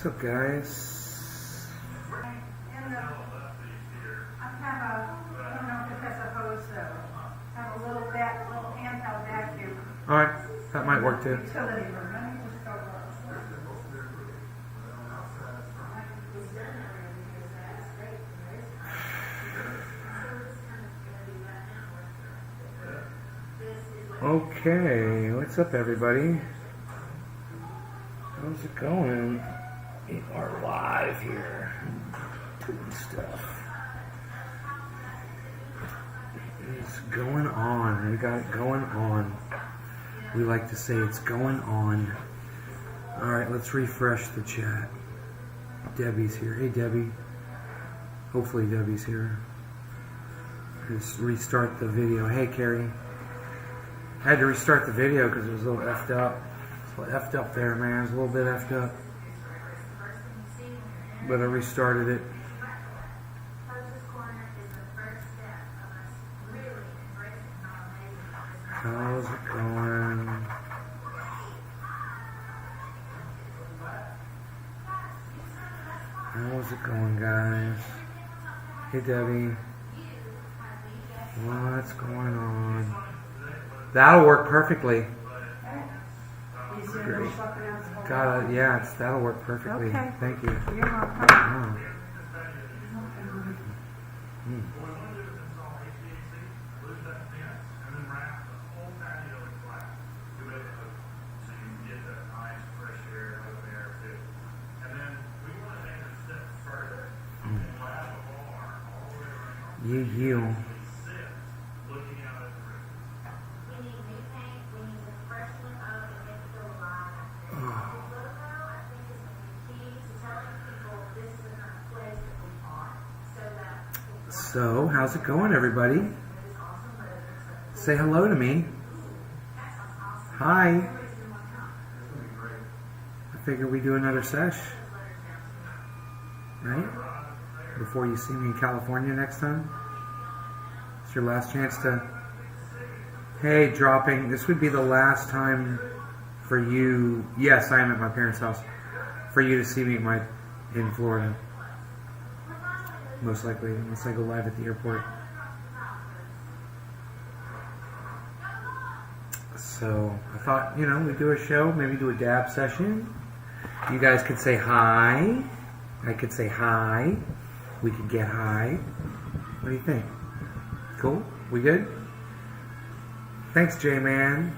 What's up, guys? Alright, that might work too. Okay, what's up, everybody? How's it going? We are live here doing stuff. It's going on. We got it going on. We like to say it's going on. Alright, let's refresh the chat. Debbie's here. Hey, Debbie. Hopefully Debbie's here. Just restart the video. Hey, Carrie. I had to restart the video because it was a little effed up. It's a little effed up there, man. It was a little bit effed up. But I restarted it. How's it going? How's it going, guys? Hey, Debbie. What's going on? That'll work perfectly. Great. God, yeah, that'll work perfectly. Okay. Thank you. You're welcome. Wow. You. So, how's it going, everybody? Say hello to me. Hi. I figure we do another sesh. Right? Before you see me in California next time. It's your last chance to... Hey, dropping. This would be the last time for you... Yes, I am at my parents' house. For you to see me in Florida. Most likely, unless I go live at the airport. So, I thought, we'd do a show, maybe do a dab session. You guys could say hi. I could say hi. We could get high. What do you think? Cool? We good? Thanks, J-Man.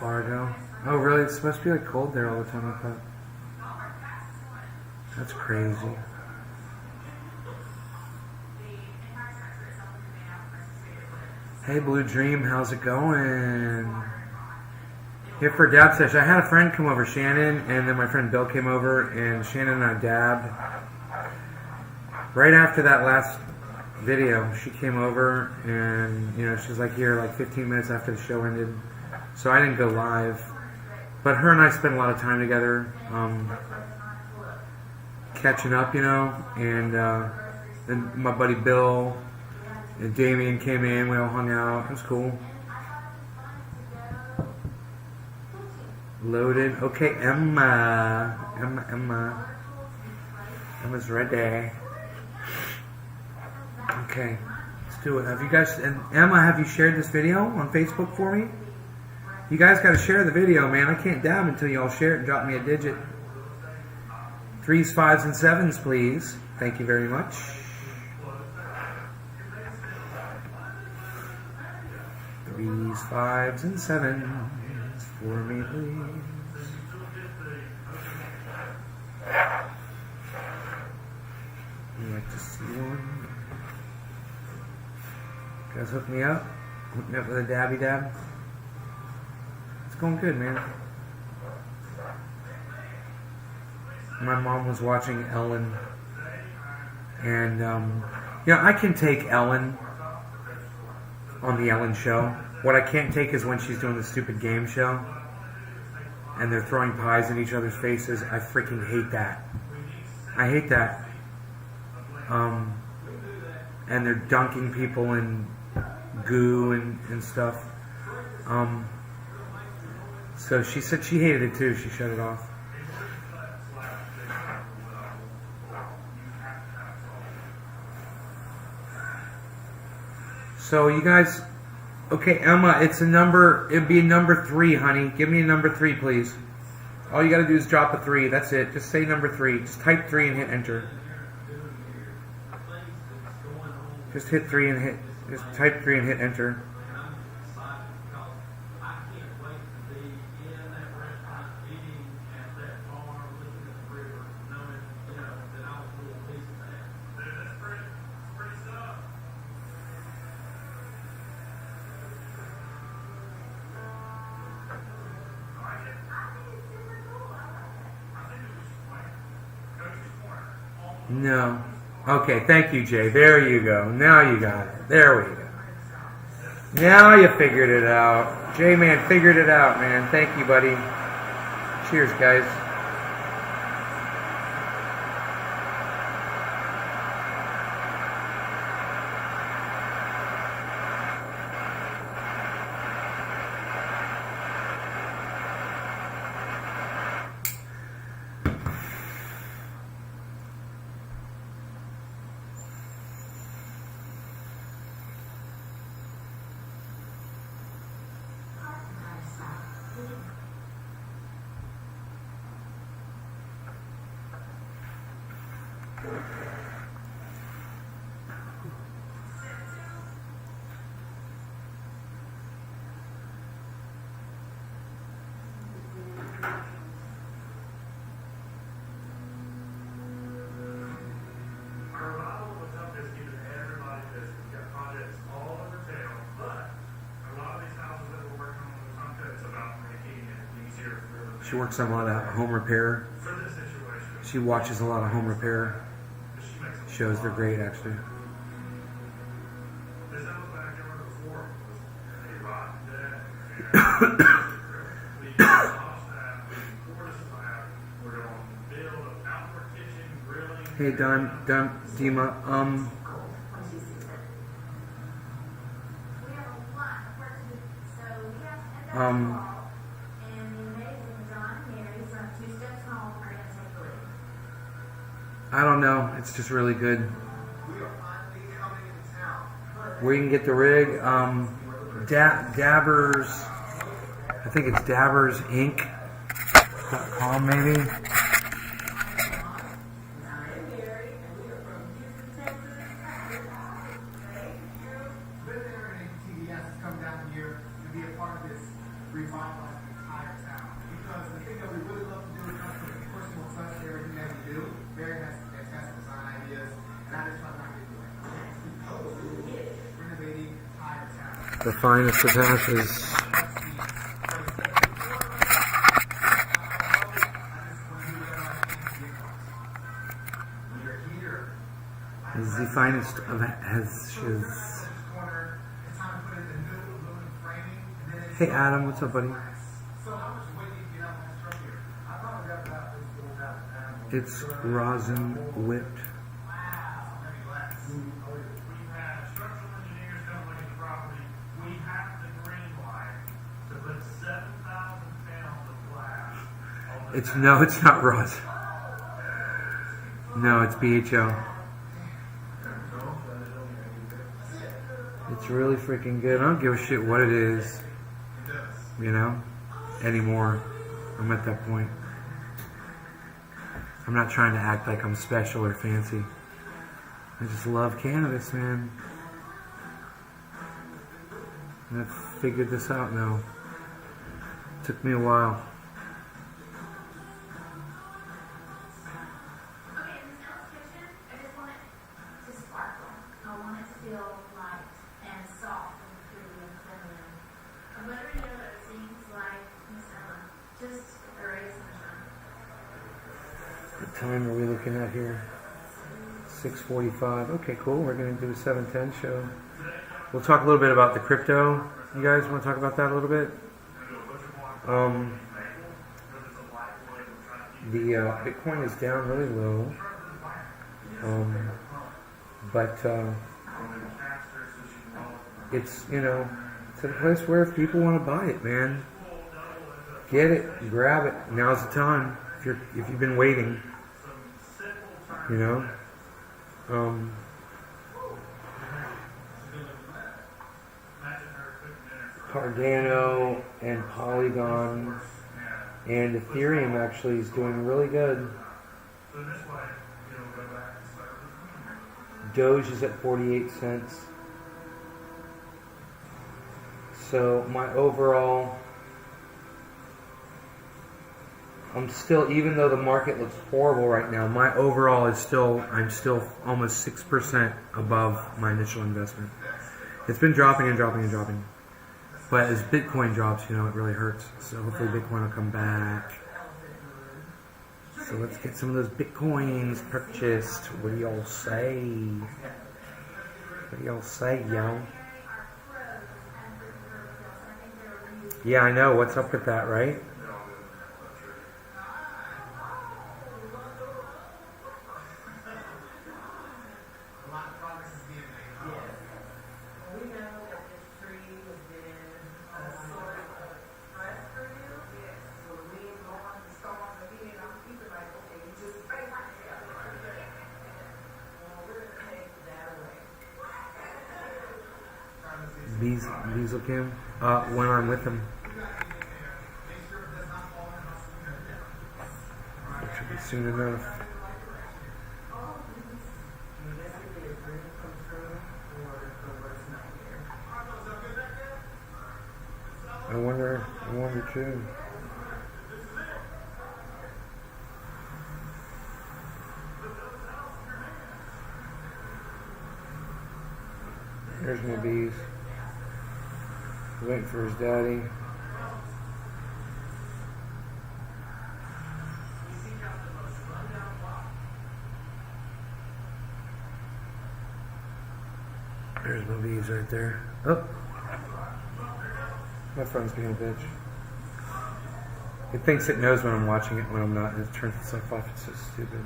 Fargo. Oh, really? It's supposed to be like cold there all the time, I thought. That's crazy. Hey, Blue Dream, how's it going? Here for a dab session. I had a friend come over, Shannon, and then my friend Bill came over, and Shannon and I dabbed. Right after that last video, she came over, and, she was like here like 15 minutes after the show ended. So I didn't go live. But her and I spent a lot of time together, catching up, and then my buddy Bill and Damien came in, we all hung out. It was cool. Loaded. Okay, Emma's ready. Okay, let's do it. Have you guys, and Emma, have you shared this video on Facebook for me? You guys got to share the video, man. I can't dab until y'all share it and drop me a digit. 3s, 5s, and 7s, please. Thank you very much. Threes, 5s, and 7s for me, please. I'd like to see one. You guys hook me up? Hook me up with a dabby dab? It's going good, man. My mom was watching Ellen, and I can take Ellen on the Ellen show. What I can't take is when she's doing the stupid game show and they're throwing pies in each other's faces. I freaking hate that. I hate that. And they're dunking people in goo and stuff. So she said she hated it too. She shut it off. So you guys, okay, Emma, it's a number. It'd be a number 3, honey. Give me a number 3, please. All you got to do is drop a 3. That's it. Just say number 3. Just type 3 and hit enter. Just hit 3 and hit. Just type 3 and hit enter. No. Okay, thank you, Jay. There you go. Now you got it. There we go. Now you figured it out. J-Man figured it out, man. Thank you, buddy. Cheers, guys. She works on a lot of home repair. She watches a lot of home repair shows. They're great, actually. Hey, Dima. I don't know. It's just really good. Where you can get the rig, Dabbers. I think it's DabbersInc.com, maybe. The finest of hashes. This is the finest of hashes. Hey Adam, what's up, buddy? It's rosin whipped. It's not rosin. No, it's BHO. It's really freaking good. I don't give a shit what it is, anymore. I'm at that point. I'm not trying to act like I'm special or fancy. I just love cannabis, man. And I've figured this out now. It took me a while. What time are we looking at here? 6:45. Okay, cool. We're going to do a 7:10 show. We'll talk a little bit about the crypto. You guys want to talk about that a little bit? The Bitcoin is down really low. But it's, you know, it's a place where if people want to buy it, man, get it, grab it. Now's the time. If you've been waiting, you know. Cardano and Polygon and Ethereum actually is doing really good. Doge is at 48 cents. So my overall, I'm still, even though the market looks horrible right now, my overall is still, I'm still almost 6% above my initial investment. It's been dropping and dropping and dropping. But as Bitcoin drops, you know, it really hurts. So hopefully Bitcoin will come back. So let's get some of those Bitcoins purchased. What do y'all say? What do y'all say, y'all? Yeah, I know. What's up with that, right? These look him when I'm with him. It should be soon enough. I wonder too. There's my bees. Waiting for his daddy. There's my bees right there. Oh! My phone's being a bitch. It thinks it knows when I'm watching it, when I'm not, and it turns itself off. It's so stupid.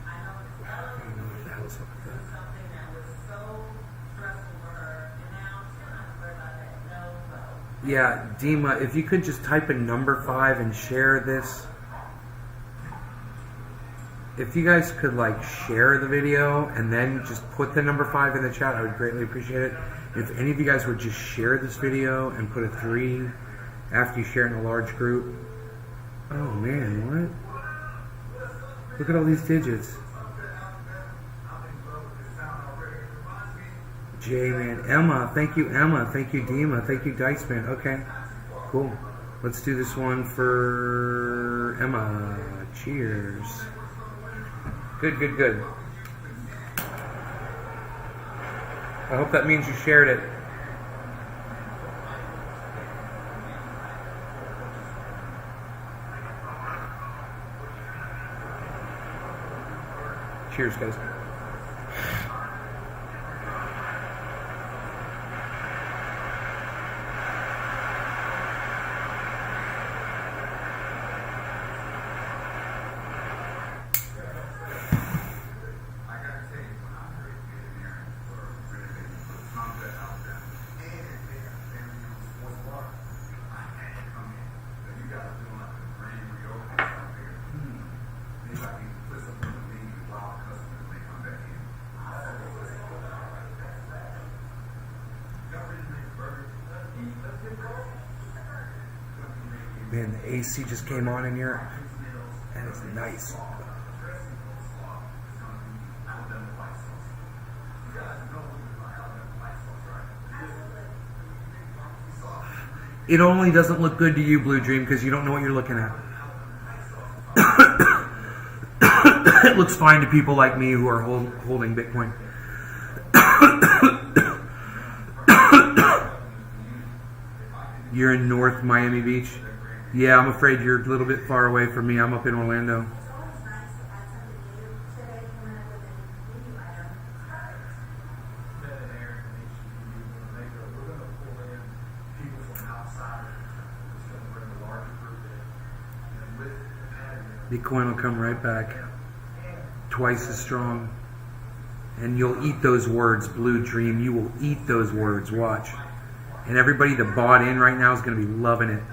I don't know what the hell's up with that. Yeah, Dima, if you could just type in number 5 and share this. If you guys could like share the video and then just put the number 5 in the chat, I would greatly appreciate it. If any of you guys would just share this video and put a 3 after you share it in a large group. Oh man, what? Look at all these digits. J-Man, Emma, thank you Emma, thank you Dima, thank you Diceman. Okay, cool. Let's do this one for Emma. Cheers. Good, good, good. I hope that means you shared it. Cheers, guys. Man, the AC just came on in here. That is nice. It only doesn't look good to you, Blue Dream, because you don't know what you're looking at. It looks fine to people like me who are holding Bitcoin. You're in North Miami Beach? Yeah, I'm afraid you're a little bit far away from me. I'm up in Orlando. Bitcoin will come right back. Twice as strong. And you'll eat those words, Blue Dream. You will eat those words. Watch. And everybody that bought in right now is going to be loving it.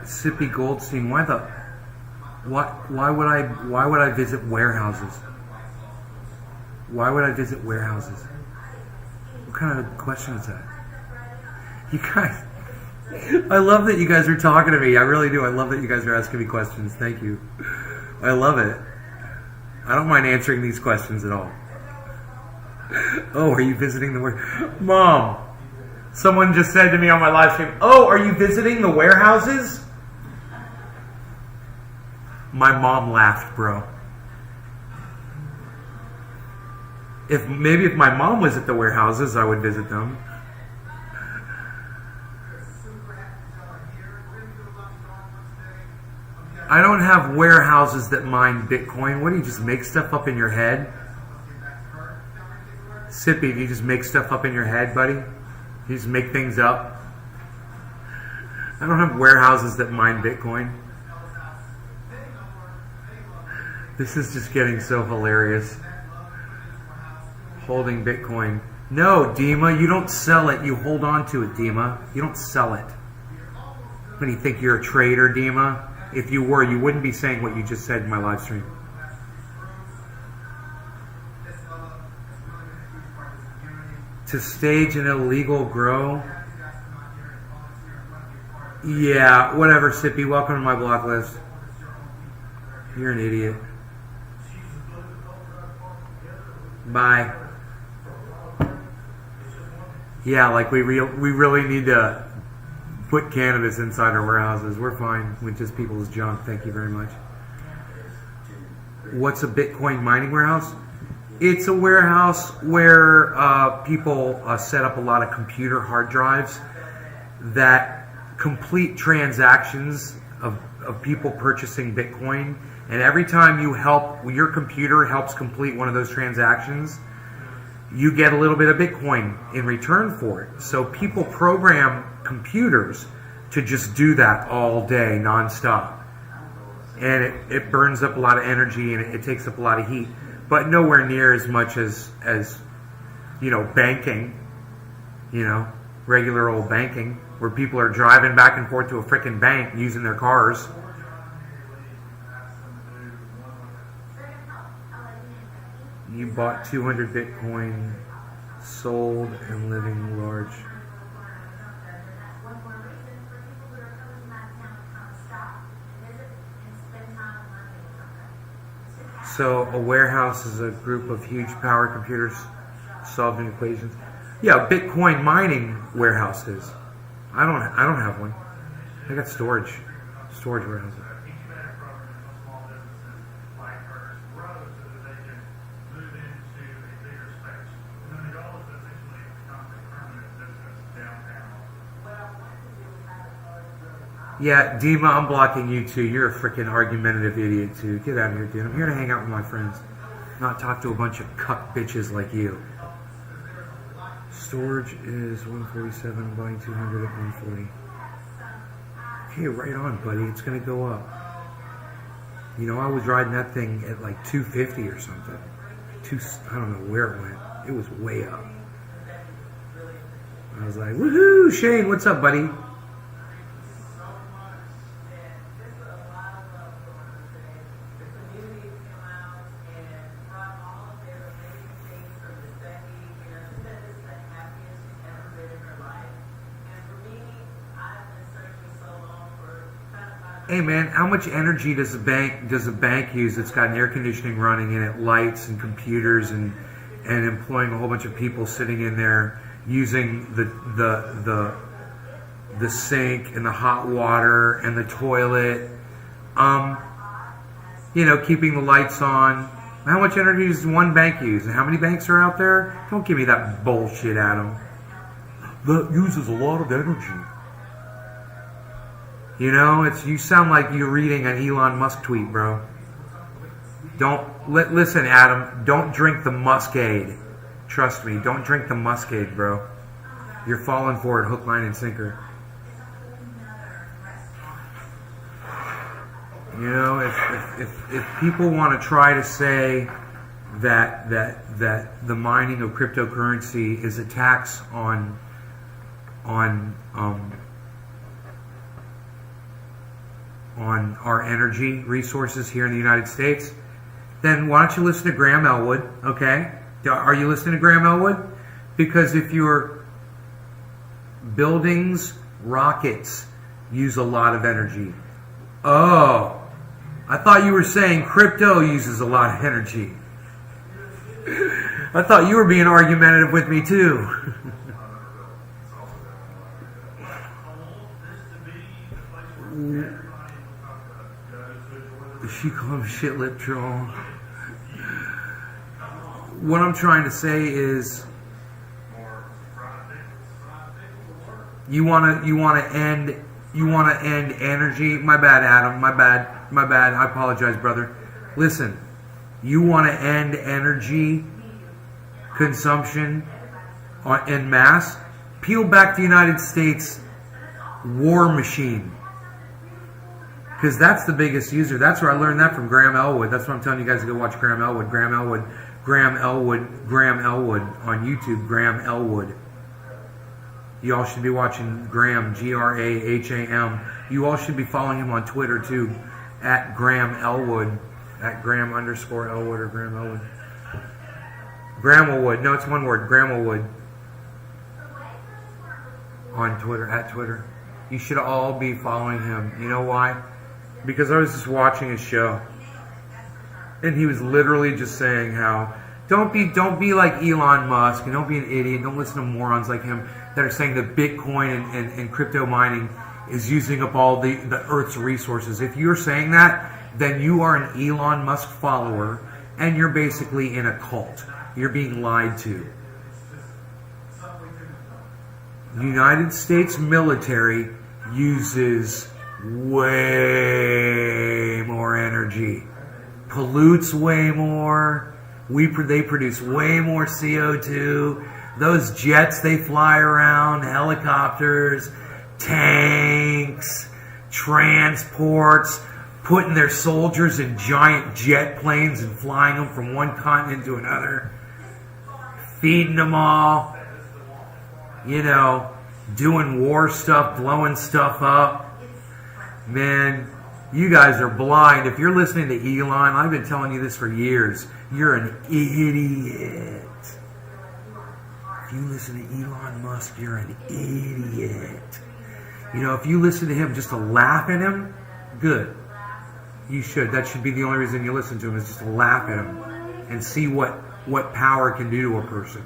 Sippy Goldstein, why would I visit warehouses? Why would I visit warehouses? What kind of question is that? You guys, I love that you guys are talking to me. I really do. I love that you guys are asking me questions. Thank you. I love it. I don't mind answering these questions at all. Oh, are you visiting the warehouse? Mom, someone just said to me on my live stream, oh, are you visiting the warehouses? My mom laughed, bro. If my mom was at the warehouses, I would visit them. I don't have warehouses that mine Bitcoin. What do you just make stuff up in your head? Sippy, do you just make stuff up in your head, buddy? You just make things up? I don't have warehouses that mine Bitcoin. This is just getting so hilarious. Holding Bitcoin. No, Dima, you don't sell it. You hold on to it, Dima. You don't sell it. What do you think, you're a trader, Dima? If you were, you wouldn't be saying what you just said in my live stream. To stage an illegal grow? Yeah, whatever, Sippy. Welcome to my block list. You're an idiot. Bye. Yeah, like we really need to put cannabis inside our warehouses. We're fine with just people's junk. Thank you very much. What's a Bitcoin mining warehouse? It's a warehouse where people set up a lot of computer hard drives that complete transactions of people purchasing Bitcoin. And every time your computer helps complete one of those transactions, you get a little bit of Bitcoin in return for it. So people program computers to just do that all day, nonstop. And it burns up a lot of energy and it takes up a lot of heat. But nowhere near as much as banking, regular old banking, where people are driving back and forth to a freaking bank using their cars. You bought 200 Bitcoin, sold, and living large. So a warehouse is a group of huge power computers solving equations. Yeah, Bitcoin mining warehouses. I don't have one. I got storage warehouses. Yeah, Dima, I'm blocking you too. You're a freaking argumentative idiot too. Get out of here, dude. I'm here to hang out with my friends, not talk to a bunch of cuck bitches like you. Storage is 147. I'm buying 200 at 140. Okay, right on, buddy. It's gonna go up. I was riding that thing at like 250 or something. I don't know where it went. It was way up. I was like, woohoo, Shane, what's up, buddy? Hey man, how much energy does a bank use that's got an air conditioning running and it, lights and computers and employing a whole bunch of people sitting in there using the sink and the hot water and the toilet, keeping the lights on. How much energy does one bank use? And how many banks are out there? Don't give me that bullshit, Adam. That uses a lot of energy. You sound like you're reading an Elon Musk tweet, bro. Listen, Adam, don't drink the Muskade. Trust me, don't drink the Muskade, bro. You're falling for it hook, line, and sinker. You know, if people want to try to say that the mining of cryptocurrency is a tax on our energy resources here in the United States, then why don't you listen to Graham Elwood, okay? Are you listening to Graham Elwood? Because if your buildings, rockets use a lot of energy. Oh, I thought you were saying crypto uses a lot of energy. I thought you were being argumentative with me too. She called him shit lip troll. What I'm trying to say is, you want to end energy. My bad, Adam. My bad. I apologize, brother. Listen, you want to end energy consumption en masse? Peel back the United States war machine. Because that's the biggest user. That's where I learned that from Graham Elwood. That's why I'm telling you guys to go watch Graham Elwood. Graham Elwood on YouTube. Graham Elwood. You all should be watching Graham, Graham. You all should be following him on Twitter too, at Graham Elwood, at Graham_Elwood or Graham Elwood. Graham Elwood. No, it's one word. Graham Elwood. On Twitter, at Twitter. You should all be following him. You know why? Because I was just watching his show, and he was literally just saying how don't be like Elon Musk, and don't be an idiot. Don't listen to morons like him that are saying that Bitcoin and crypto mining is using up all the Earth's resources. If you're saying that, then you are an Elon Musk follower, and you're basically in a cult. You're being lied to. The United States military uses way more energy, pollutes way more. They produce way more CO2. Those jets they fly around, helicopters, tanks, transports, putting their soldiers in giant jet planes and flying them from one continent to another, feeding them all, you know, doing war stuff, blowing stuff up. Man, you guys are blind. If you're listening to Elon, I've been telling you this for years, you're an idiot. If you listen to Elon Musk, you're an idiot. You know, if you listen to him just to laugh at him, good. You should. That should be the only reason you listen to him, is just to laugh at him and see what power can do to a person.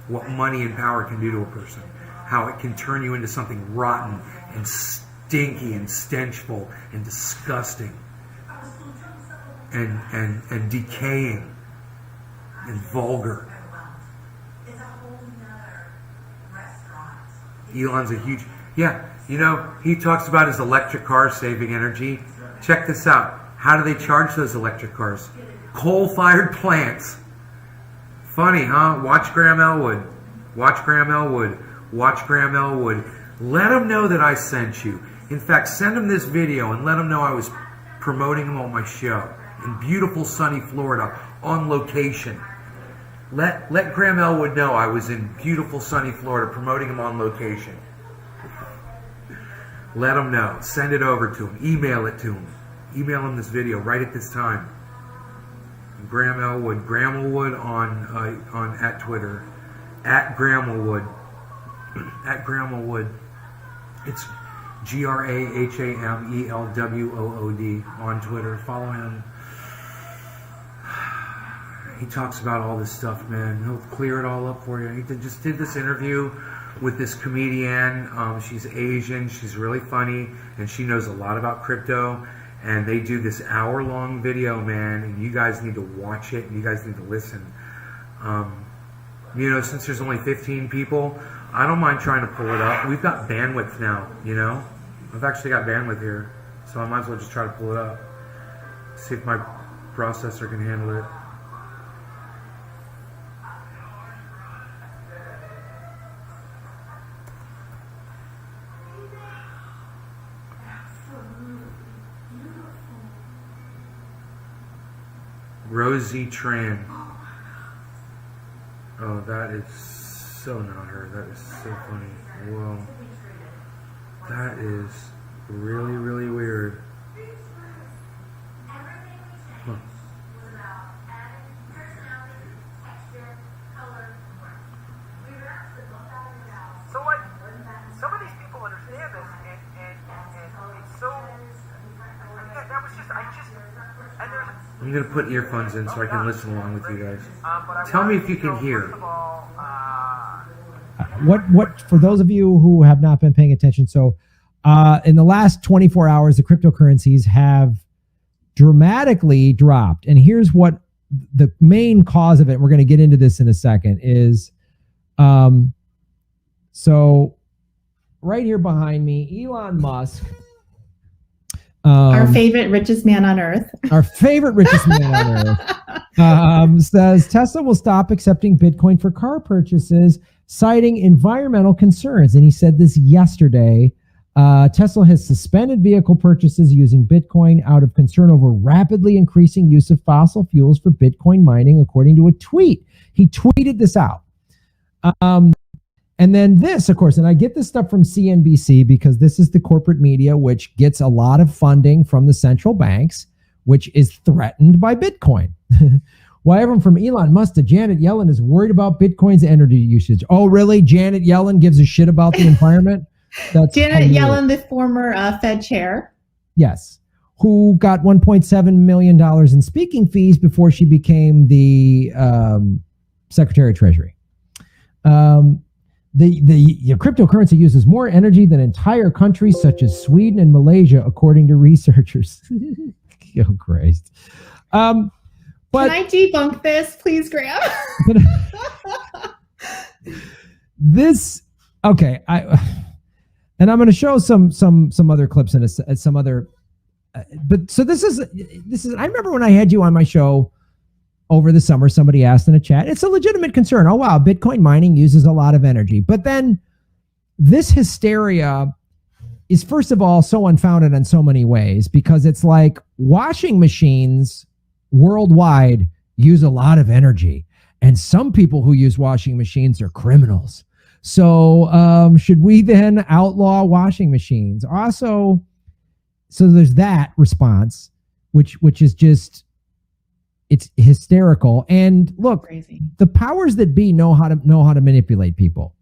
What money and power can do to a person. How it can turn you into something rotten and stinky and stenchful and disgusting and decaying and vulgar. Elon's a huge... Yeah, you know, he talks about his electric cars saving energy. Check this out. How do they charge those electric cars? Coal-fired plants. Funny, huh? Watch Graham Elwood. Watch Graham Elwood. Watch Graham Elwood. Let him know that I sent you. In fact, send him this video and let him know I was promoting him on my show in beautiful sunny Florida on location. Let Graham Elwood know I was in beautiful sunny Florida promoting him on location. Let him know. Send it over to him. Email it to him. Email him this video right at this time. Graham Elwood. Graham Elwood on at Twitter. At Graham Elwood. At Graham Elwood. It's GrahamElwood on Twitter. Follow him. He talks about all this stuff, man. He'll clear it all up for you. He just did this interview with this comedian. She's Asian. She's really funny, and she knows a lot about crypto. And they do this hour-long video, man, and you guys need to watch it, and you guys need to listen. You know, since there's only 15 people, I don't mind trying to pull it up. We've got bandwidth now, you know? I've actually got bandwidth here, so I might as well just try to pull it up. See if my processor can handle it. Rosie Tran. Oh, that is so not her. That is so funny. Whoa. That is really, really weird. Huh. So, like, some of these people understand this, and it's so. That was just, and there's. I'm going to put earphones in so I can listen along with you guys. But Tell me if you can hear. First of all, What for those of you who have not been paying attention, so in the last 24 hours, the cryptocurrencies have dramatically dropped. And here's what the main cause of it, we're going to get into this in a second, is so right here behind me, Elon Musk. Our favorite richest man on earth. Our favorite richest man on earth says Tesla will stop accepting Bitcoin for car purchases, citing environmental concerns. And he said this yesterday. Tesla has suspended vehicle purchases using Bitcoin out of concern over rapidly increasing use of fossil fuels for Bitcoin mining, according to a tweet. He tweeted this out. And then this, of course, and I get this stuff from CNBC because this is the corporate media, which gets a lot of funding from the central banks, which is threatened by Bitcoin. Why everyone from Elon Musk to Janet Yellen is worried about Bitcoin's energy usage. Oh, really? Janet Yellen gives a shit about the environment? That's Janet Yellen, the former Fed chair. Yes. Who got $1.7 million in speaking fees before she became the Secretary of Treasury. The cryptocurrency uses more energy than entire countries such as Sweden and Malaysia, according to researchers. Oh, Christ. But can I debunk this, please, Graham? This, okay, and I'm going to show some other clips and some other, but so this is. I remember when I had you on my show over the summer, somebody asked in a chat, it's a legitimate concern. Oh, wow, Bitcoin mining uses a lot of energy. But then this hysteria is, first of all, so unfounded in so many ways, because it's like washing machines worldwide use a lot of energy. And some people who use washing machines are criminals. So should we then outlaw washing machines? Also, so there's that response, which is just, it's hysterical. And look, crazy. The powers that be know how to manipulate people.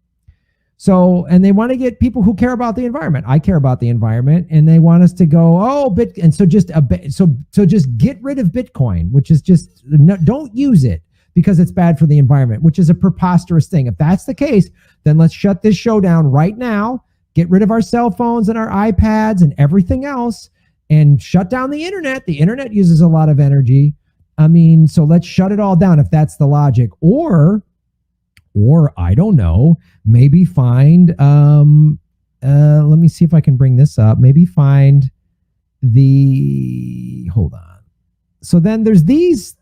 So, and they want to get people who care about the environment. I care about the environment, and they want us to go, and so just get rid of Bitcoin, which is just don't use it because it's bad for the environment, which is a preposterous thing. If that's the case, then let's shut this show down right now. Get rid of our cell phones and our iPads and everything else, and shut down the internet. The internet uses a lot of energy. I mean, so let's shut it all down if that's the logic. Or I don't know, maybe find, let me see if I can bring this up. Maybe find hold on. So then there's these,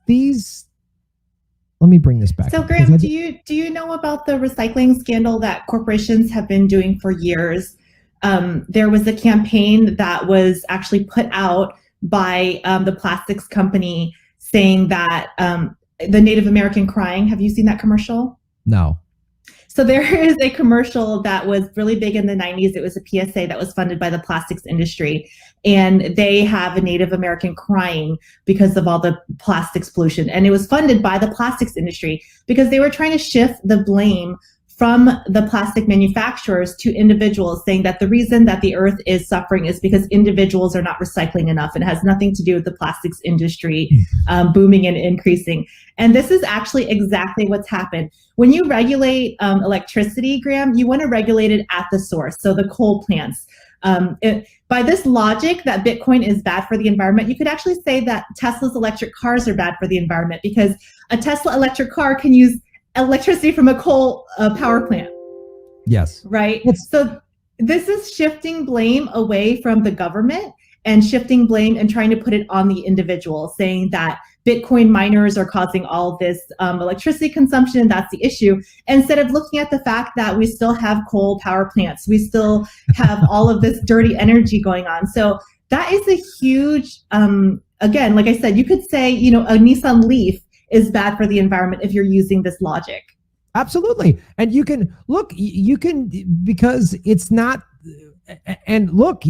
let me bring this back. So Graham, do you know about the recycling scandal that corporations have been doing for years? There was a campaign that was actually put out by the plastics company saying that the Native American crying. Have you seen that commercial? No. So there is a commercial that was really big in the 90s. It was a PSA that was funded by the plastics industry. And they have a Native American crying because of all the plastics pollution. And it was funded by the plastics industry because they were trying to shift the blame from the plastic manufacturers to individuals, saying that the reason that the earth is suffering is because individuals are not recycling enough. It has nothing to do with the plastics industry booming and increasing. And this is actually exactly what's happened. When you regulate electricity, Graham, you want to regulate it at the source, so the coal plants. By this logic that Bitcoin is bad for the environment, you could actually say that Tesla's electric cars are bad for the environment because a Tesla electric car can use electricity from a coal power plant. Yes. Right? So this is shifting blame away from the government and shifting blame and trying to put it on the individual, saying that Bitcoin miners are causing all this electricity consumption. That's the issue. Instead of looking at the fact that we still have coal power plants, we still have all of this dirty energy going on. So that is a huge again, like I said, you could say, you know, a Nissan Leaf is bad for the environment if you're using this logic. Absolutely. And you can look, you can, because it's not, and look,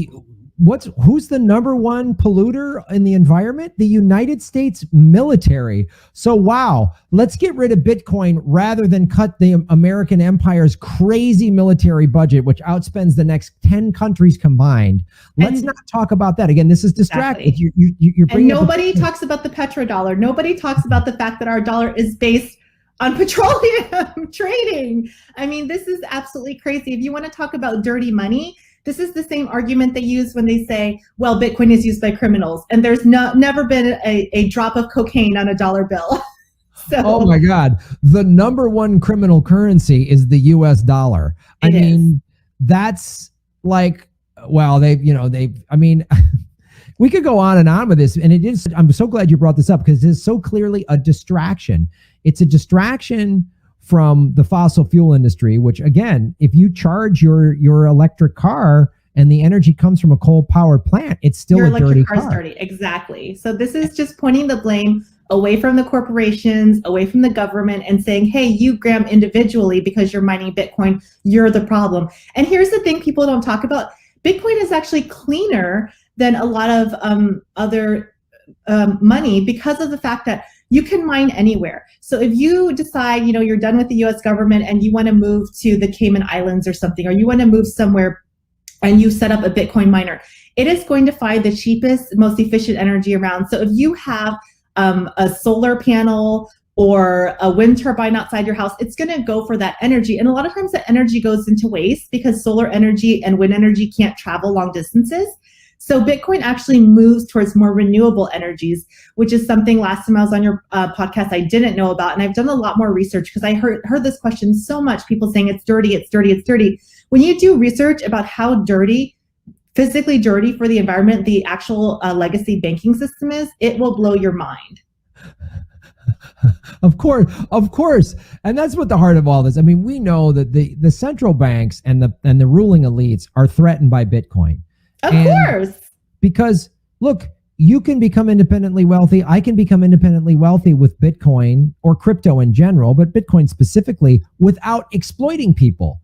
who's the number one polluter in the environment? The United States military. So wow, let's get rid of Bitcoin rather than cut the American empire's crazy military budget, which outspends the next 10 countries combined. Let's not talk about that. Again, this is distracting. Exactly. You're and nobody talks about the petrodollar. Nobody talks about the fact that our dollar is based on petroleum trading. I mean, this is absolutely crazy. If you want to talk about dirty money, this is the same argument they use when they say, well, Bitcoin is used by criminals, and there's never been a drop of cocaine on a dollar bill. So, oh my God. The number one criminal currency is the US dollar. I mean, that's like, well, we could go on and on with this. And it is, I'm so glad you brought this up because it is so clearly a distraction. It's a distraction from the fossil fuel industry, which again, if you charge your electric car and the energy comes from a coal powered plant, it's still your a dirty car's car. Dirty. Exactly. So this is just pointing the blame away from the corporations, away from the government, and saying, hey, you, Graham, individually, because you're mining Bitcoin, you're the problem. And here's the thing people don't talk about. Bitcoin is actually cleaner than a lot of other money because of the fact that you can mine anywhere. So if you decide, you know, you're done with the US government and you want to move to the Cayman Islands or something, or you want to move somewhere and you set up a Bitcoin miner, it is going to find the cheapest, most efficient energy around. So if you have a solar panel or a wind turbine outside your house, it's going to go for that energy. And a lot of times that energy goes into waste because solar energy and wind energy can't travel long distances. So Bitcoin actually moves towards more renewable energies, which is something last time I was on your podcast I didn't know about. And I've done a lot more research because I heard this question so much, people saying it's dirty, it's dirty, it's dirty. When you do research about how dirty, physically dirty for the environment, the actual legacy banking system is, it will blow your mind. Of course. And that's what the heart of all this. I mean, we know that the central banks and the ruling elites are threatened by Bitcoin. Of course. Because look, you can become independently wealthy. I can become independently wealthy with Bitcoin or crypto in general, but Bitcoin specifically, without exploiting people.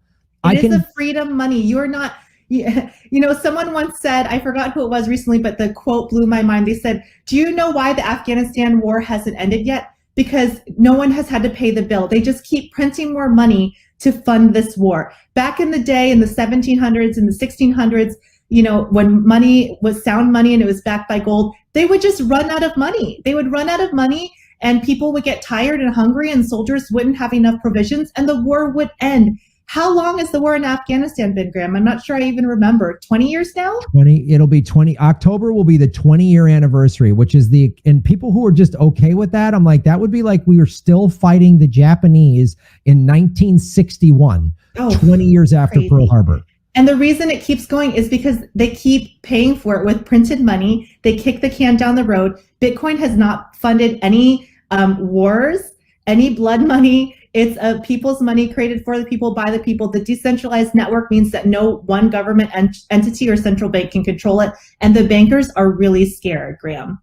It is a freedom money. You're not, you know, someone once said, I forgot who it was recently, but the quote blew my mind. They said, do you know why the Afghanistan war hasn't ended yet? Because no one has had to pay the bill. They just keep printing more money to fund this war. Back in the day, in the 1700s and the 1600s, you know, when money was sound money and it was backed by gold, they would just run out of money. They would run out of money and people would get tired and hungry and soldiers wouldn't have enough provisions and the war would end. How long has the war in Afghanistan been, Graham? I'm not sure I even remember. 20 years now? It'll be 20. October will be the 20-year anniversary, which is and people who are just okay with that, I'm like, that would be like we were still fighting the Japanese in 1961, 20 years after crazy. Pearl Harbor. And the reason it keeps going is because they keep paying for it with printed money. They kick the can down the road. Bitcoin has not funded any wars, any blood money. It's people's money created for the people, by the people. The decentralized network means that no one government entity or central bank can control it. And the bankers are really scared, Graham.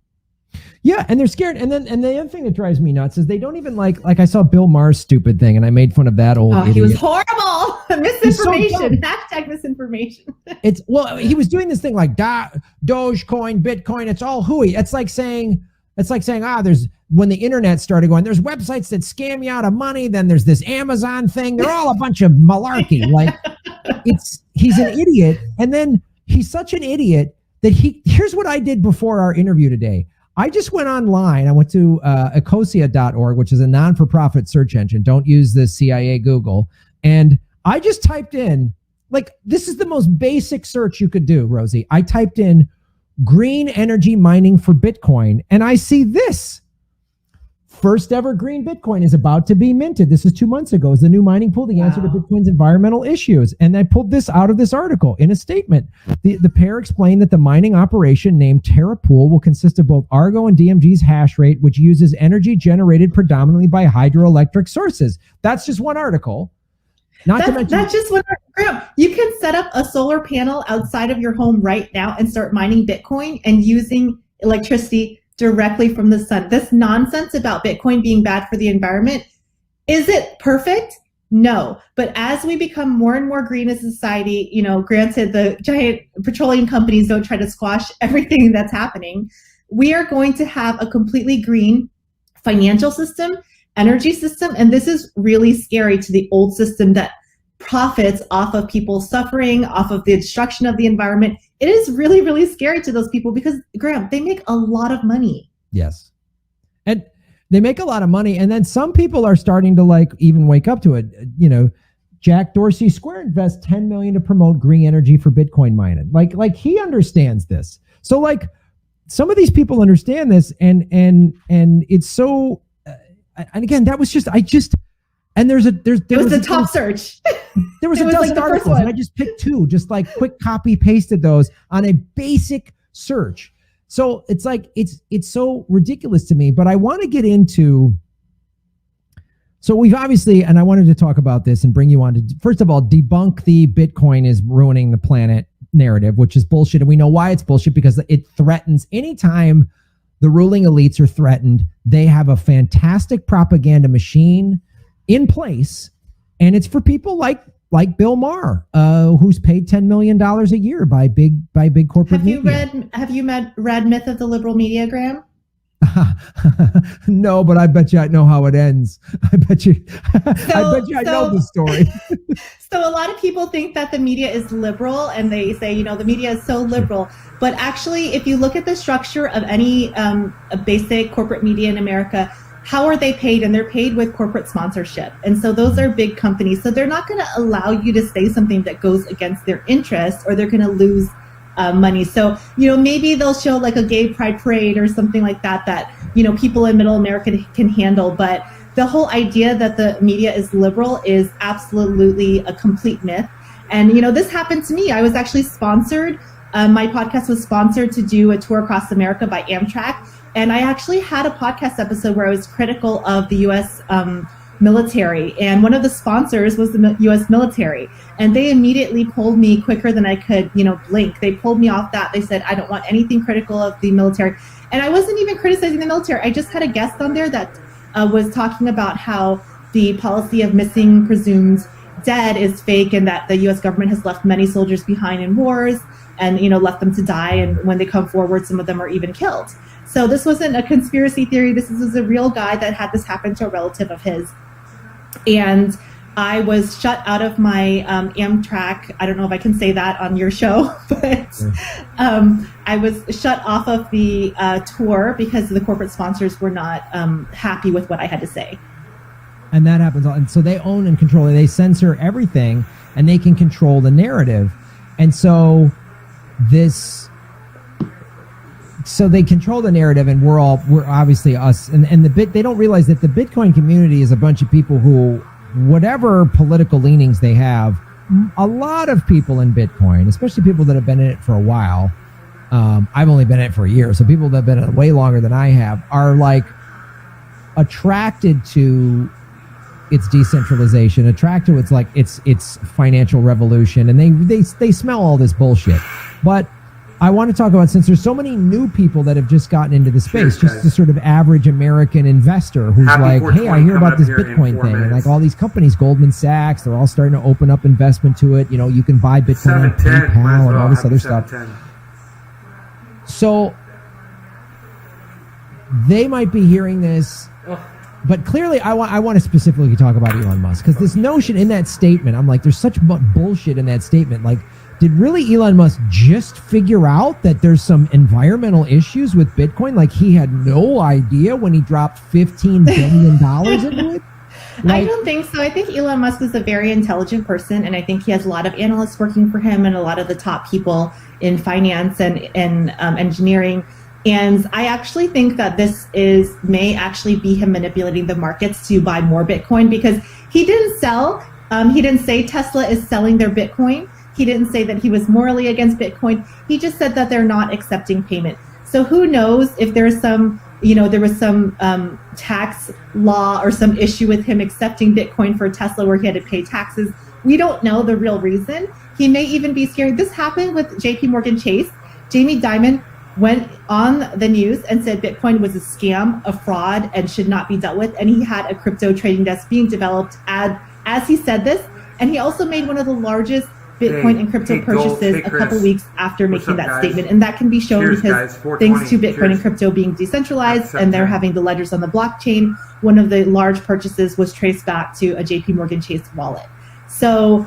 Yeah, and they're scared. And the other thing that drives me nuts is they don't even like I saw Bill Maher's stupid thing and I made fun of that old idiot. He was horrible. Misinformation. So Hashtag misinformation. He was doing this thing like Dogecoin, Bitcoin, it's all hooey. It's like saying, there's, when the internet started going, there's websites that scam you out of money. Then there's this Amazon thing. They're all a bunch of malarkey. Like he's an idiot. And then he's such an idiot that here's what I did before our interview today. I just went online. I went to ecosia.org, which is a non-for-profit search engine. Don't use the CIA Google. And I just typed in, this is the most basic search you could do, Rosie. I typed in green energy mining for Bitcoin, and I see this. First ever green Bitcoin is about to be minted. This is 2 months ago. Is the new mining pool the answer to Bitcoin's environmental issues? And I pulled this out of this article in a statement. The pair explained that the mining operation named TerraPool will consist of both Argo and DMG's hash rate, which uses energy generated predominantly by hydroelectric sources. That's just one article. That's just one article. You can set up a solar panel outside of your home right now and start mining Bitcoin and using electricity directly from the sun. This nonsense about Bitcoin being bad for the environment, is it perfect? No. But as we become more and more green as a society, granted the giant petroleum companies don't try to squash everything that's happening, we are going to have a completely green financial system, energy system, and this is really scary to the old system that profits off of people suffering, off of the destruction of the environment. It is really, really scary to those people because, Graham, they make a lot of money. Yes. And they make a lot of money. And then some people are starting to even wake up to it. Jack Dorsey, Square invests $10 million to promote green energy for Bitcoin mining. Like he understands this. So some of these people understand this and it's so, and again, that was just, and there was a top search. There was a dozen articles, and I just picked two, just quick copy pasted those on a basic search. So it's it's so ridiculous to me. But I want to get into. So we've obviously, and I wanted to talk about this and bring you on to first of all debunk the Bitcoin is ruining the planet narrative, which is bullshit, and we know why it's bullshit because it threatens anytime the ruling elites are threatened. They have a fantastic propaganda machine in place, and it's for people like Bill Maher, who's paid $10 million a year by big corporate media. Have you read Myth of the Liberal Media, Graham? No, but I bet you I know how it ends. I bet you I know the story. So a lot of people think that the media is liberal, and they say, the media is so liberal. But actually, if you look at the structure of any basic corporate media in America, how are they paid? And they're paid with corporate sponsorship. And so those are big companies. So they're not going to allow you to say something that goes against their interests, or they're going to lose money. So, maybe they'll show a gay pride parade or something like that, people in middle America can handle. But the whole idea that the media is liberal is absolutely a complete myth. And, this happened to me. I was actually sponsored. My podcast was sponsored to do a tour across America by Amtrak. And I actually had a podcast episode where I was critical of the U.S. Military. And one of the sponsors was the U.S. military. And they immediately pulled me quicker than I could, blink. They pulled me off that. They said, I don't want anything critical of the military. And I wasn't even criticizing the military. I just had a guest on there that was talking about how the policy of missing presumed dead is fake, and that the U.S. government has left many soldiers behind in wars and, left them to die. And when they come forward, some of them are even killed. So this wasn't a conspiracy theory. This is a real guy that had this happen to a relative of his. And I was shut out of my Amtrak. I don't know if I can say that on your show, but I was shut off of the tour because the corporate sponsors were not happy with what I had to say. And that happens. And so they own and control it. They censor everything, and they can control the narrative. And so they control the narrative, and we're obviously us. And they don't realize that the Bitcoin community is a bunch of people who, whatever political leanings they have, a lot of people in Bitcoin, especially people that have been in it for a while. I've only been in it for a year, so people that have been in it way longer than I have are attracted to its decentralization, attracted to its financial revolution, and they smell all this bullshit. But I want to talk about, since there's so many new people that have just gotten into the space, just the sort of average American investor who's hey, I hear about this Bitcoin thing, and all these companies, Goldman Sachs, they're all starting to open up investment to it. You can buy Bitcoin on PayPal and all this other stuff. So they might be hearing this, but clearly I want to specifically talk about Elon Musk, because this notion in that statement, I'm there's such bullshit in that statement. Did really Elon Musk just figure out that there's some environmental issues with Bitcoin? He had no idea when he dropped $15 billion into it? I don't think so. I think Elon Musk is a very intelligent person, and I think he has a lot of analysts working for him and a lot of the top people in finance and engineering. And I actually think that this may actually be him manipulating the markets to buy more Bitcoin, because he didn't say Tesla is selling their Bitcoin. He didn't say that he was morally against Bitcoin. He just said that they're not accepting payment. So who knows if there's some, there was some tax law or some issue with him accepting Bitcoin for Tesla where he had to pay taxes. We don't know the real reason. He may even be scared. This happened with JP Morgan Chase. Jamie Dimon went on the news and said Bitcoin was a scam, a fraud, and should not be dealt with. And he had a crypto trading desk being developed as he said this. And he also made one of the largest Bitcoin and crypto purchases a couple weeks after making that statement. And that can be shown because thanks to Bitcoin and crypto being decentralized and they're having the ledgers on the blockchain, one of the large purchases was traced back to a JP Morgan Chase wallet. So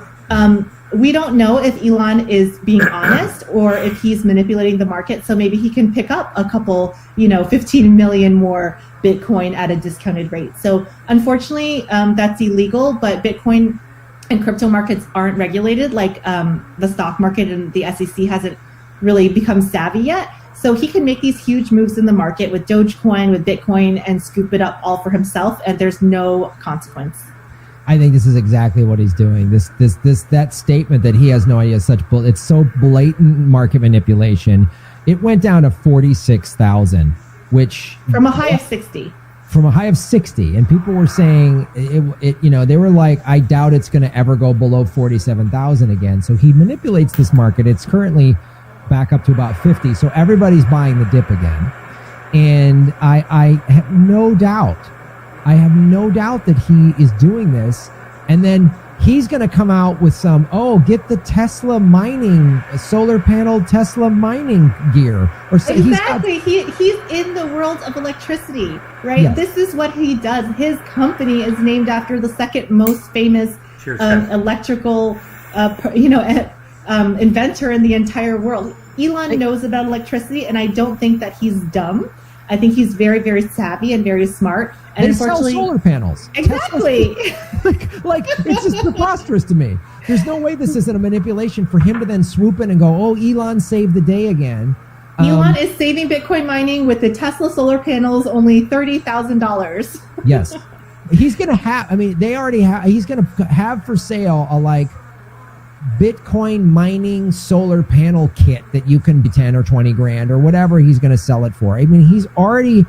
we don't know if Elon is being honest or if he's manipulating the market. So maybe he can pick up a couple, 15 million more Bitcoin at a discounted rate. So unfortunately, that's illegal, but Bitcoin and crypto markets aren't regulated like the stock market, and the SEC hasn't really become savvy yet. So he can make these huge moves in the market with Dogecoin, with Bitcoin, and scoop it up all for himself, and there's no consequence. I think this is exactly what he's doing. That statement that he has no idea it's so blatant market manipulation. It went down to 46,000, which from a high of 60. From a high of 60, and people were saying they were like, I doubt it's going to ever go below 47,000 again. So he manipulates this market. It's currently back up to about 50. So everybody's buying the dip again. And I have no doubt that he is doing this. And then he's going to come out with get the Tesla mining, solar panel Tesla mining gear. Or so exactly. He's in the world of electricity, right? Yes. This is what he does. His company is named after the second most famous electrical, inventor in the entire world. Elon knows about electricity, and I don't think that he's dumb. I think he's very, very savvy and very smart. And they sell solar panels. Exactly. like it's just preposterous to me. There's no way this isn't a manipulation for him to then swoop in and go, oh, Elon saved the day again. Elon is saving Bitcoin mining with the Tesla solar panels, only $30,000. Yes. He's going to have, he's going to have for sale a Bitcoin mining solar panel kit that you can be 10 or 20 grand or whatever he's going to sell it for. He's already,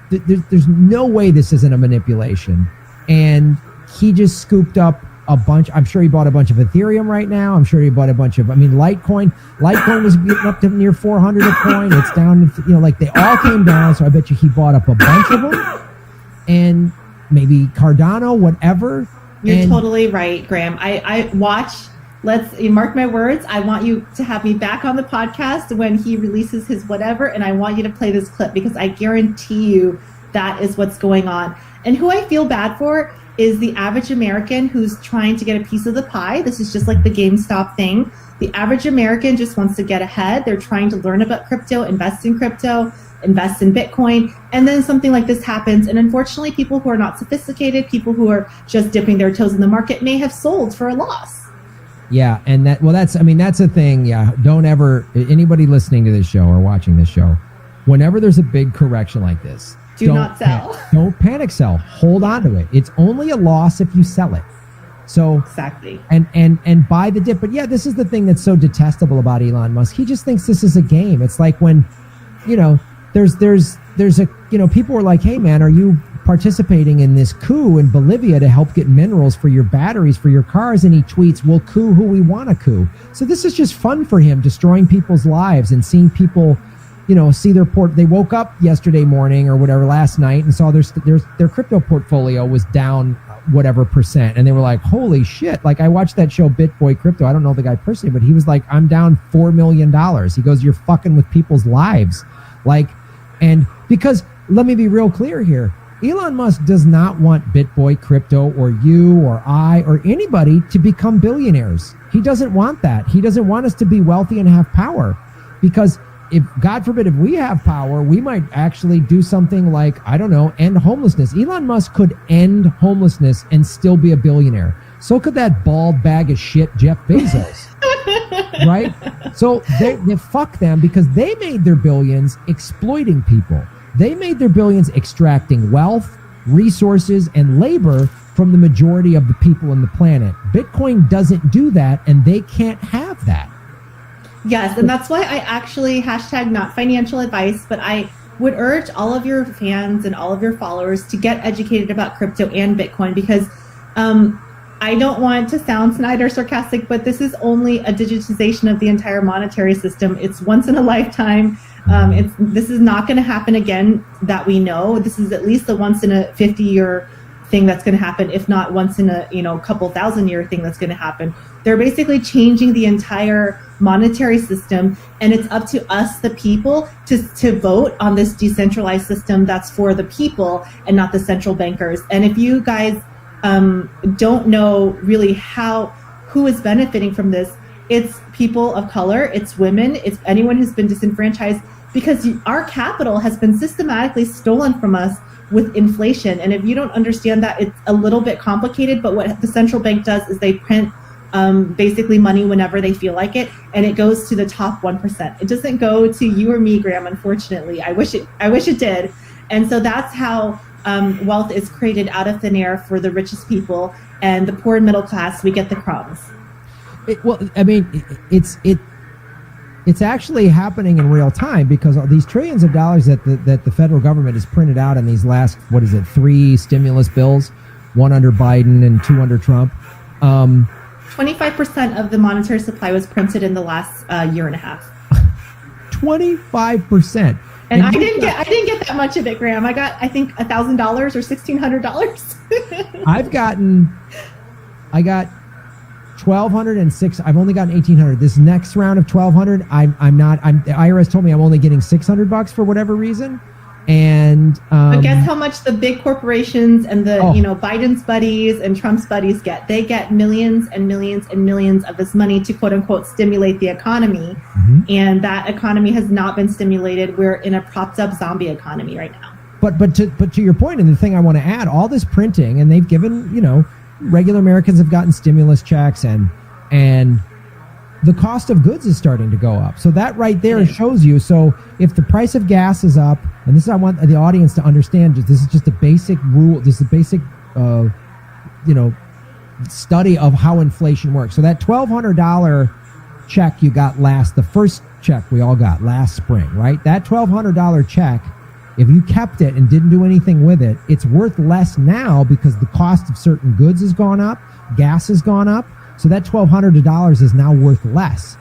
there's no way this isn't a manipulation. And he just scooped up a bunch. I'm sure he bought a bunch of Ethereum right now. I'm sure he bought a bunch of, Litecoin. Litecoin was getting up to near 400 a coin. It's down, they all came down. So I bet you he bought up a bunch of them. And maybe Cardano, whatever. You're totally right, Graham. I watch. Let's mark my words. I want you to have me back on the podcast when he releases his whatever, and I want you to play this clip because I guarantee you that is what's going on. And who I feel bad for is the average American who's trying to get a piece of the pie. This is just like the GameStop thing. The average American just wants to get ahead. They're trying to learn about crypto, invest in Bitcoin, and then something like this happens. And unfortunately, people who are not sophisticated, people who are just dipping their toes in the market may have sold for a loss. Yeah, and that's a thing. Yeah, don't ever, anybody listening to this show or watching this show, whenever there's a big correction like this, do not sell. Don't panic sell. Hold on to it. It's only a loss if you sell it. So exactly. And buy the dip. But yeah, this is the thing that's so detestable about Elon Musk. He just thinks this is a game. It's like when, there's people were like, hey man, are you participating in this coup in Bolivia to help get minerals for your batteries for your cars? And he tweets, we'll coup who we want to coup. So this is just fun for him, destroying people's lives and seeing people, see their they woke up yesterday morning or whatever last night and saw their crypto portfolio was down whatever percent. And they were like, holy shit. Like I watched that show BitBoy Crypto. I don't know the guy personally, but he was like, I'm down $4 million. He goes, you're fucking with people's lives. And because let me be real clear here. Elon Musk does not want BitBoy Crypto or you or I or anybody to become billionaires. He doesn't want that. He doesn't want us to be wealthy and have power, because if, God forbid, if we have power, we might actually do something like, I don't know, end homelessness. Elon Musk could end homelessness and still be a billionaire. So could that bald bag of shit Jeff Bezos. Right? So they fuck them, because they made their billions exploiting people. They made their billions extracting wealth, resources, and labor from the majority of the people on the planet. Bitcoin doesn't do that, and they can't have that. Yes, and that's why I actually hashtag not financial advice, but I would urge all of your fans and all of your followers to get educated about crypto and Bitcoin, because I don't want to sound snide or sarcastic, but this is only a digitization of the entire monetary system. It's once in a lifetime. This is not going to happen again that we know. This is at least a once in a 50-year thing that's going to happen, if not once in a couple thousand year thing that's going to happen. They're basically changing the entire monetary system, and it's up to us, the people, to vote on this decentralized system that's for the people and not the central bankers. And if you guys don't know really who is benefiting from this, it's people of color, it's women, it's anyone who's been disenfranchised, because our capital has been systematically stolen from us with inflation. And if you don't understand that, it's a little bit complicated, but what the central bank does is they print basically money whenever they feel like it, and it goes to the top 1%. It doesn't go to you or me, Graham, unfortunately. I wish it did. And so that's how wealth is created out of thin air for the richest people, and the poor and middle class, we get the crumbs. It's actually happening in real time, because all these trillions of dollars that the federal government has printed out in these last 3 stimulus bills, one under Biden and 2 under Trump. 25% of the monetary supply was printed in the last year and a half. 25%. And I didn't get that much of it, Graham. I got, I think, $1,000 or $1,600. I got 1,200 and six. I've only gotten 1,800. This next round of 1,200, the IRS told me I'm only getting $600 for whatever reason. And but guess how much the big corporations and the Biden's buddies and Trump's buddies get? They get millions and millions and millions of this money to quote unquote stimulate the economy, and that economy has not been stimulated. We're in a propped up zombie economy right now. But to your point, and the thing I want to add, all this printing, and they've given regular Americans have gotten stimulus checks, and the cost of goods is starting to go up. So that right there shows you. So if the price of gas is up, and this is, I want the audience to understand, this is just a basic rule. This is a basic, study of how inflation works. So that $1,200 check you got the first check we all got last spring, right? That $1,200 check, if you kept it and didn't do anything with it, it's worth less now because the cost of certain goods has gone up, gas has gone up. So that $1,200 is now worth less.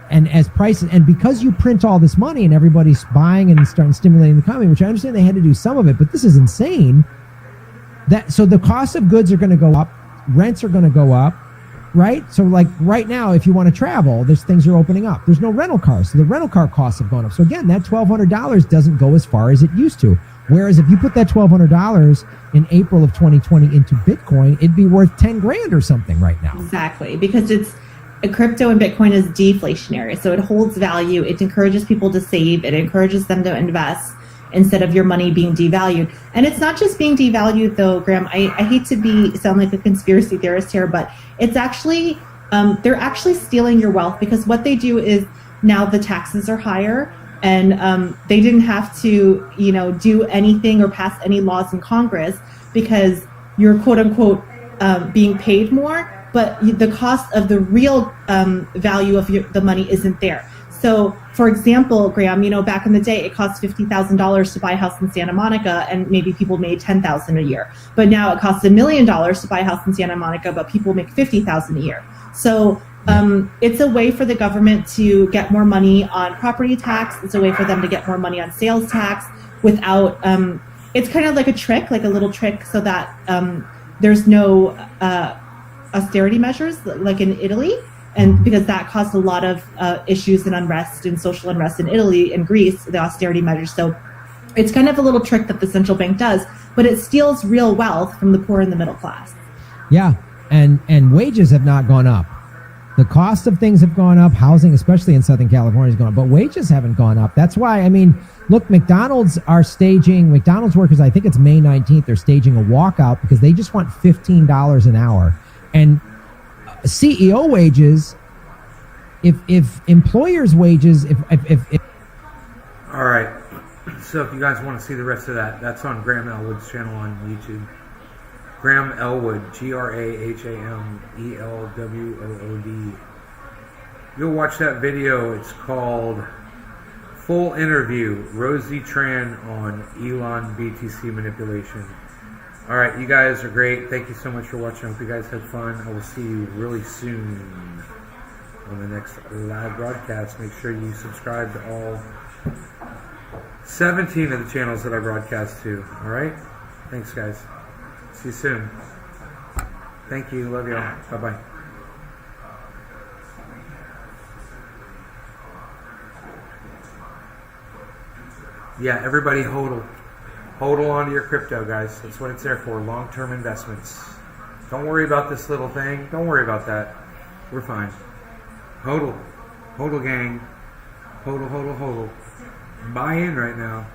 And as prices, and because you print all this money and everybody's buying and starting stimulating the economy, which I understand they had to do some of it, but this is insane. So the cost of goods are going to go up, rents are going to go up, right? So like right now, if you want to travel, there's things are opening up. There's no rental cars, so the rental car costs have gone up. So again, that $1,200 doesn't go as far as it used to. Whereas if you put that $1,200 in April of 2020 into Bitcoin, it'd be worth 10 grand or something right now. Exactly, because crypto and Bitcoin is deflationary, so it holds value. It encourages people to save. It encourages them to invest instead of your money being devalued. And it's not just being devalued, though, Graham. I hate to sound like a conspiracy theorist here, but it's actually they're actually stealing your wealth, because what they do is now the taxes are higher. And they didn't have to, do anything or pass any laws in Congress because you're quote unquote being paid more, but the cost of the real value of the money isn't there. So, for example, Graham, back in the day, it cost $50,000 to buy a house in Santa Monica, and maybe people made $10,000 a year. But now it costs $1 million to buy a house in Santa Monica, but people make $50,000 a year. So it's a way for the government to get more money on property tax. It's a way for them to get more money on sales tax without, it's kind of like a trick, like a little trick, so that there's no austerity measures like in Italy. And because that caused a lot of issues and unrest and social unrest in Italy and Greece, the austerity measures. So it's kind of a little trick that the central bank does, but it steals real wealth from the poor and the middle class. Yeah, and wages have not gone up. The cost of things have gone up. Housing, especially in Southern California, has gone up, but wages haven't gone up. That's why, look, McDonald's workers, I think it's May 19th, they're staging a walkout because they just want $15 an hour. And CEO wages, if employers' wages, if All right. So if you guys want to see the rest of that, that's on Graham Elwood's channel on YouTube. Graham Elwood, GrahamElwood. You'll watch that video. It's called Full Interview, Rosie Tran on Elon BTC Manipulation. All right, you guys are great. Thank you so much for watching. I hope you guys had fun. I will see you really soon. on the next live broadcast. Make sure you subscribe to all 17 of the channels that I broadcast to. All right? Thanks, guys. See you soon. Thank you. Love y'all. Bye-bye. Yeah, everybody hodl on to your crypto, guys. That's what it's there for. Long-term investments. Don't worry about this little thing. Don't worry about that. We're fine. Hodl. Hodl gang. Hodl, hodl, hodl. Buy in right now.